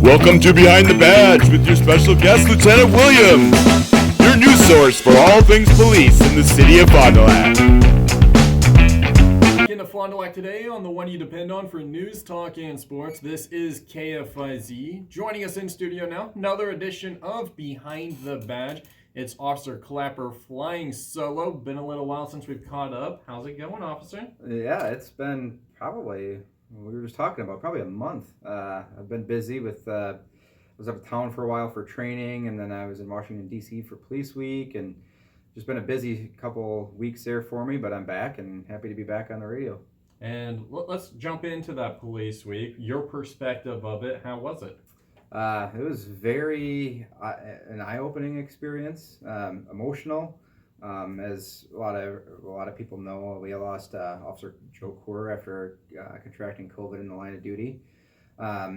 Welcome to Behind the Badge with your special guest, Lieutenant Williams, your news source for all things police in the city of Fond du Lac. In the Fond du Lac today on the one you depend on for news, talk, and sports. This is KFIZ. Joining us in studio now, another edition of Behind the Badge. It's Officer Clapper flying solo. Been a little while since we've caught up. How's it going, Officer? Yeah, it's been probably, we were just talking about, probably a month. I've been busy with, I was up in town for a while for training, and then I was in Washington D.C. for Police Week, and just been a busy couple weeks there for me, but I'm back and happy to be back on the radio. And let's jump into that Police Week. Your perspective of it, how was it? It was very an eye-opening experience, emotional. As a lot of people know, we lost Officer Joe Coeur after contracting COVID in the line of duty.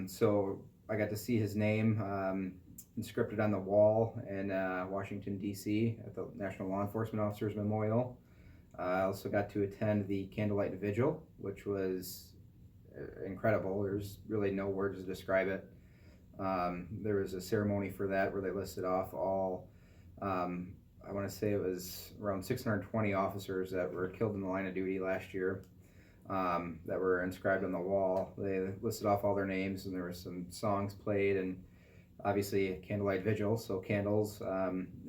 So I got to see his name inscripted on the wall in Washington D.C. at the National Law Enforcement Officers Memorial. I also got to attend the candlelight vigil, which was incredible. There's really no words to describe it. There was a ceremony for that where they listed off all, I want to say it was around 620 officers that were killed in the line of duty last year, that were inscribed on the wall. They listed off all their names, and there were some songs played, and obviously a candlelight vigil, so candles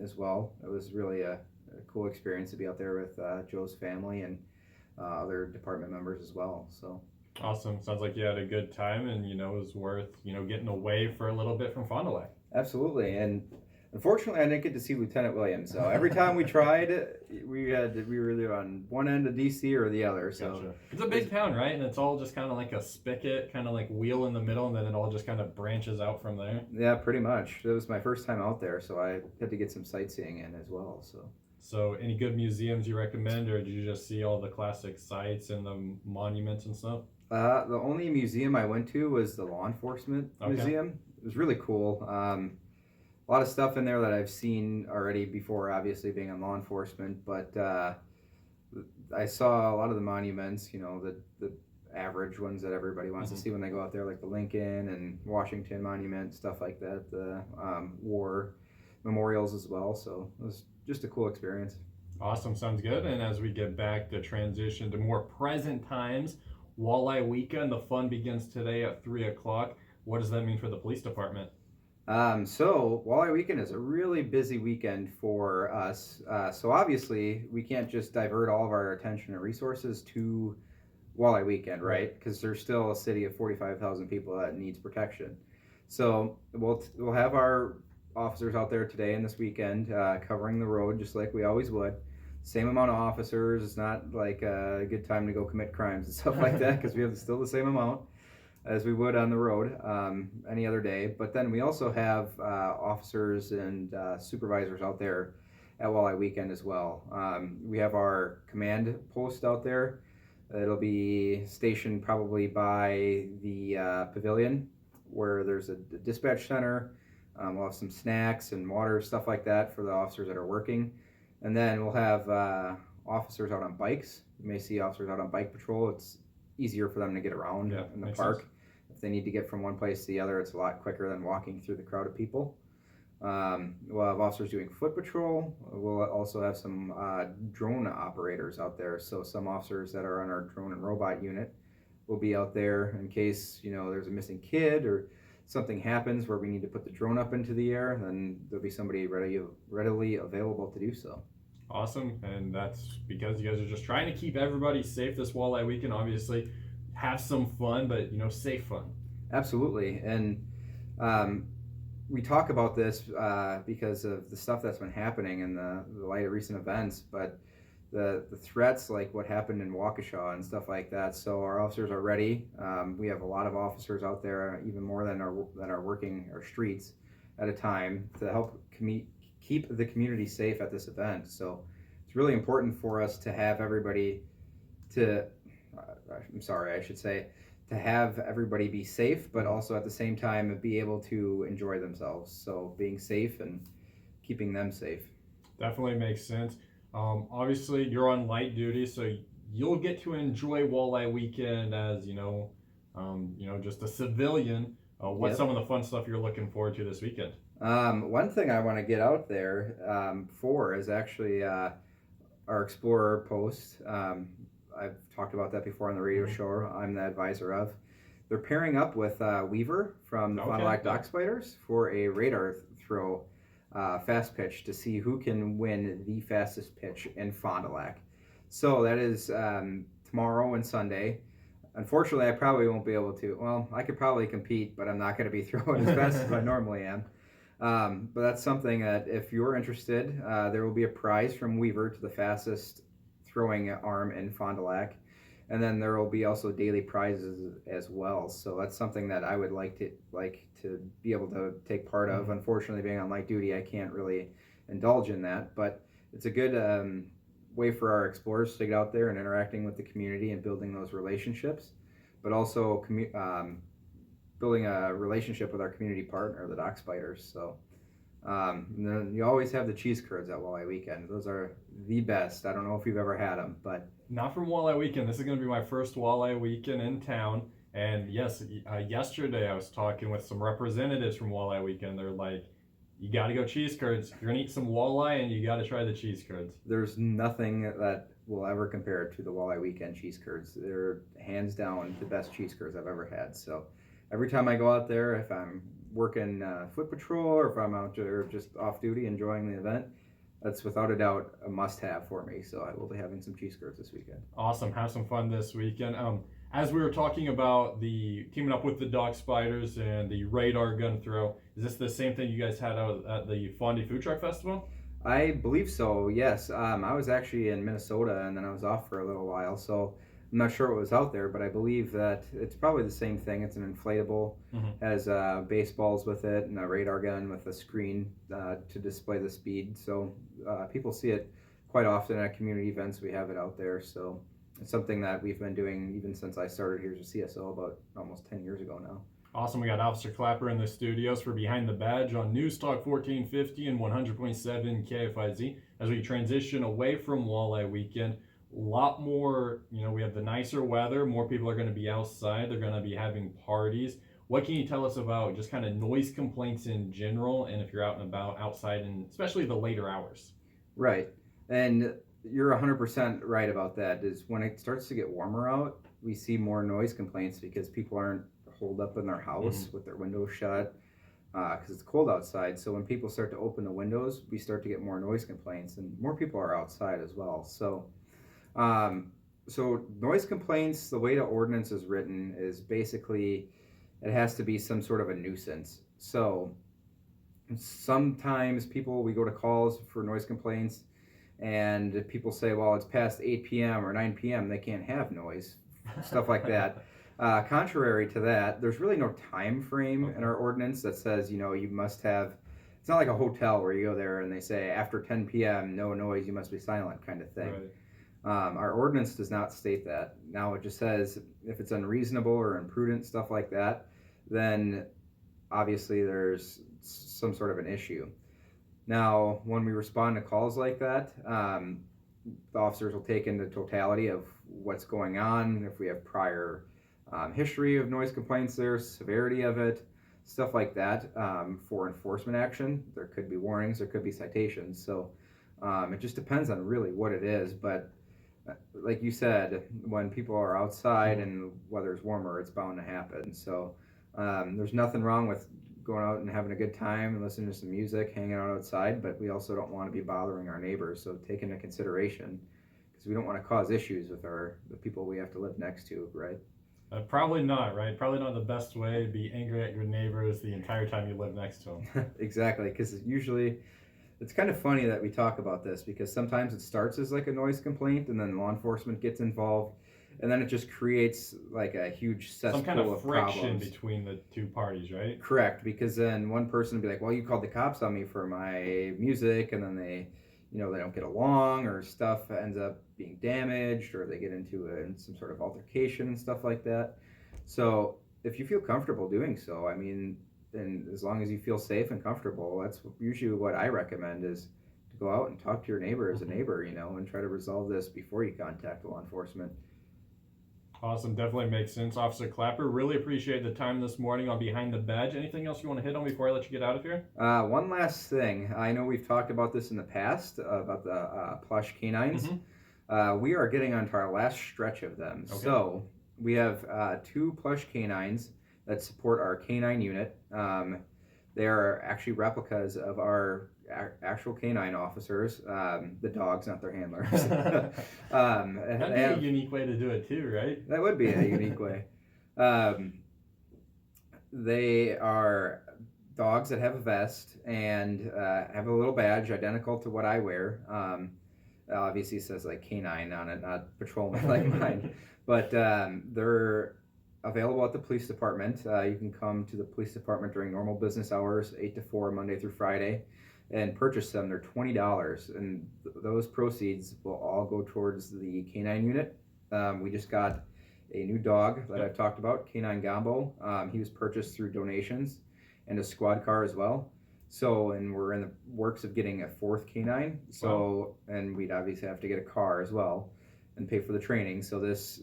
as well. It was really a cool experience to be out there with Joe's family and other department members as well. So. Awesome. Sounds like you had a good time, and it was worth getting away for a little bit from Fond du Lac. Absolutely, and unfortunately, I didn't get to see Lieutenant Williams. So every time we tried, we were either on one end of DC or the other. So gotcha. It's a big town, right? And it's all just kind of like a spigot, kind of like wheel in the middle, and then it all just kind of branches out from there. Yeah, pretty much. It was my first time out there, so I had to get some sightseeing in as well. So any good museums you recommend, or did you just see all the classic sites and the monuments and stuff? The only museum I went to was the Law Enforcement Museum. It was really cool. A lot of stuff in there that I've seen already before, obviously being in law enforcement, but I saw a lot of the monuments, the average ones that everybody wants to see when they go out there, like the Lincoln and Washington Monument, stuff like that, the war memorials as well. So it was just a cool experience. Awesome. Sounds good. And as we get back to transition to more present times, Walleye Weekend, the fun begins today at 3 o'clock. What does that mean for the police department? So Walleye Weekend is a really busy weekend for us. So obviously we can't just divert all of our attention and resources to Walleye Weekend, right? Because there's still a city of 45,000 people that needs protection. So we'll have our officers out there today and this weekend covering the road just like we always would. Same amount of officers. It's not like a good time to go commit crimes and stuff like that, because we have still the same amount as we would on the road any other day. But then we also have officers and supervisors out there at Walleye Weekend as well. We have our command post out there. It'll be stationed probably by the pavilion where there's a dispatch center. We'll have some snacks and water, stuff like that for the officers that are working. And then we'll have officers out on bikes. You may see officers out on bike patrol. It's easier for them to get around in the park. Sense. If they need to get from one place to the other, it's a lot quicker than walking through the crowd of people. We'll have officers doing foot patrol. We'll also have some drone operators out there. So some officers that are on our drone and robot unit will be out there in case there's a missing kid or something happens where we need to put the drone up into the air. Then there'll be somebody readily available to do so. Awesome, and that's because you guys are just trying to keep everybody safe this Walleye Weekend. Obviously, have some fun, but safe fun. Absolutely, and we talk about this because of the stuff that's been happening in the light of recent events, but the threats like what happened in Waukesha and stuff like that. So our officers are ready. We have a lot of officers out there, even more than are working our streets at a time to help keep the community safe at this event. So it's really important for us to have everybody to have everybody be safe, but also at the same time be able to enjoy themselves. So being safe and keeping them safe. Definitely makes sense. Obviously you're on light duty, so you'll get to enjoy Walleye Weekend as just a civilian. What's Yep. some of the fun stuff you're looking forward to this weekend? One thing I want to get out there for is actually our Explorer post. I've talked about that before on the radio show. I'm the advisor of. They're pairing up with Weaver from the Fond du Lac Dock Spiders for a radar throw fast pitch to see who can win the fastest pitch in Fond du Lac. So that is tomorrow and Sunday. Unfortunately, I probably won't be able to. Well, I could probably compete, but I'm not going to be throwing as fast as I normally am. But that's something that if you're interested, there will be a prize from Weaver to the fastest throwing arm in Fond du Lac. And then there will be also daily prizes as well. So that's something that I would like to be able to take part of. Unfortunately, being on light duty, I can't really indulge in that. But it's a good way for our explorers to get out there and interacting with the community and building those relationships, but also building a relationship with our community partner, the Dock Spiders. So and then you always have the cheese curds at Walleye Weekend. Those are the best. I don't know if you've ever had them, but Not from Walleye Weekend. This is going to be my first Walleye Weekend in town. And yes, yesterday I was talking with some representatives from Walleye Weekend. They're like, you got to go cheese curds. You're going to eat some walleye and you got to try the cheese curds. there's nothing that will ever compare to the Walleye Weekend cheese curds. They're hands down the best cheese curds I've ever had. So every time I go out there, if I'm working foot patrol or if I'm out there just off duty enjoying the event, that's without a doubt a must-have for me. So I will be having some cheese curds this weekend. Awesome. Have some fun this weekend. As we were talking about the teaming up with the Dock Spiders and the radar gun throw, is this the same thing you guys had out at the Fondy Food Truck Festival? I believe so, yes. I was actually in Minnesota and then I was off for a little while, so I'm not sure what was out there, but I believe that it's probably the same thing. It's an inflatable, has baseballs with it and a radar gun with a screen to display the speed. So people see it quite often at community events. We have it out there, so it's something that we've been doing even since I started here as a CSO about almost 10 years ago now. Awesome. We got Officer Clapper in the studios for Behind the Badge on News Talk 1450 and 100.7 KFIZ. As we transition away from Walleye Weekend, a lot more, we have the nicer weather. More people are going to be outside. They're going to be having parties. What can you tell us about just kind of noise complaints in general, and if you're out and about outside, and especially the later hours? Right. And you're 100% right about that. Is when it starts to get warmer out, we see more noise complaints because people aren't holed up in their house with their windows shut because it's cold outside. So when people start to open the windows, we start to get more noise complaints, and more people are outside as well. So noise complaints, the way the ordinance is written is basically it has to be some sort of a nuisance. So sometimes we go to calls for noise complaints and people say, well, it's past 8 p.m. or 9 p.m. They can't have noise, stuff like that. Contrary to that, there's really no time frame in our ordinance that says, you must have, it's not like a hotel where you go there and they say after 10 p.m., no noise, you must be silent kind of thing. Right. Our ordinance does not state that. Now it just says if it's unreasonable or imprudent, stuff like that, then obviously there's some sort of an issue. Now, when we respond to calls like that, the officers will take into totality of what's going on, if we have prior history of noise complaints there, severity of it, stuff like that. For enforcement action, there could be warnings, there could be citations. So it just depends on really what it is. But like you said, when people are outside and weather's warmer, it's bound to happen. So there's nothing wrong with going out and having a good time and listening to some music, hanging out outside, but we also don't want to be bothering our neighbors. So take into consideration, because we don't want to cause issues with the people we have to live next to, right? Probably not, right? Probably not the best way to be angry at your neighbors the entire time you live next to them. Exactly, because usually it's kind of funny that we talk about this, because sometimes it starts as like a noise complaint and then law enforcement gets involved, and then it just creates like a huge cesspool some kind of friction problems between the two parties, right? Correct, because then one person would be like, well, you called the cops on me for my music, and then they don't get along, or stuff ends up being damaged, or they get into some sort of altercation and stuff like that. So if you feel comfortable doing so, I mean, and as long as you feel safe and comfortable, that's usually what I recommend, is to go out and talk to your neighbor as a neighbor, and try to resolve this before you contact law enforcement. Awesome. Definitely makes sense. Officer Clapper, really appreciate the time this morning on Behind the Badge. Anything else you want to hit on before I let you get out of here? One last thing. I know we've talked about this in the past about the plush canines. We are getting onto our last stretch of them. Okay. So we have 2 plush canines that support our canine unit. They are actually replicas of our actual canine officers, the dogs, not their handlers. That'd be a unique way to do it too, right? That would be a unique way. They are dogs that have a vest and have a little badge identical to what I wear. Obviously, it says like canine on it, not patrolman like mine. But they're available at the police department. You can come to the police department during normal business hours, 8 to 4, Monday through Friday, and purchase them. They're $20, and those proceeds will all go towards the canine unit. We just got a new dog that I've talked about, Canine Gombo. He was purchased through donations, and a squad car as well. So, and we're in the works of getting a 4th canine. So, and we'd obviously have to get a car as well and pay for the training. So this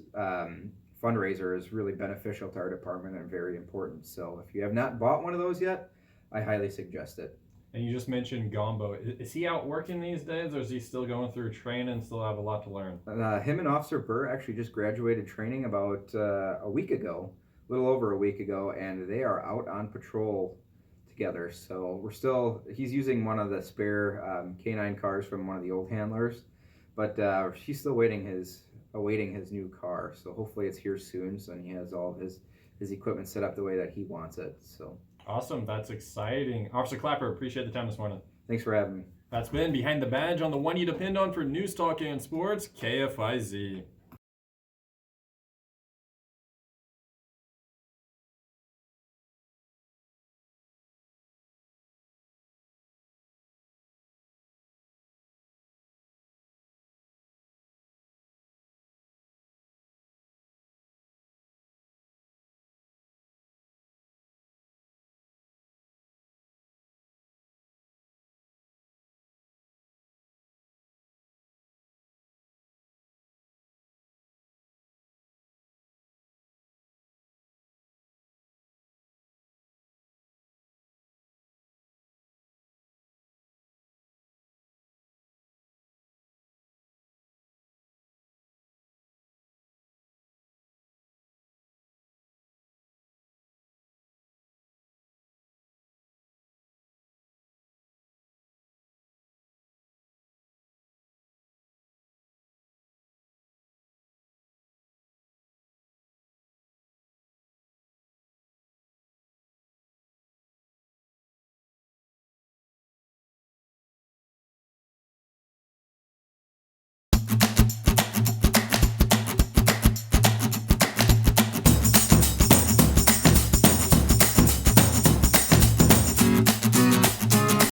fundraiser is really beneficial to our department and very important. So if you have not bought one of those yet, I highly suggest it. And you just mentioned Gombo. Is he out working these days, or is he still going through training and still have a lot to learn? Him and Officer Burr actually just graduated training about a week ago, a little over a week ago, and they are out on patrol together. So he's using one of the spare canine cars from one of the old handlers, but he's still awaiting his new car. So hopefully it's here soon, so he has all of his equipment set up the way that he wants it. So awesome. That's exciting. Officer Clapper, appreciate the time this morning. Thanks for having me. That's been Behind the Badge on the one you depend on for news, talk, and sports, KFIZ.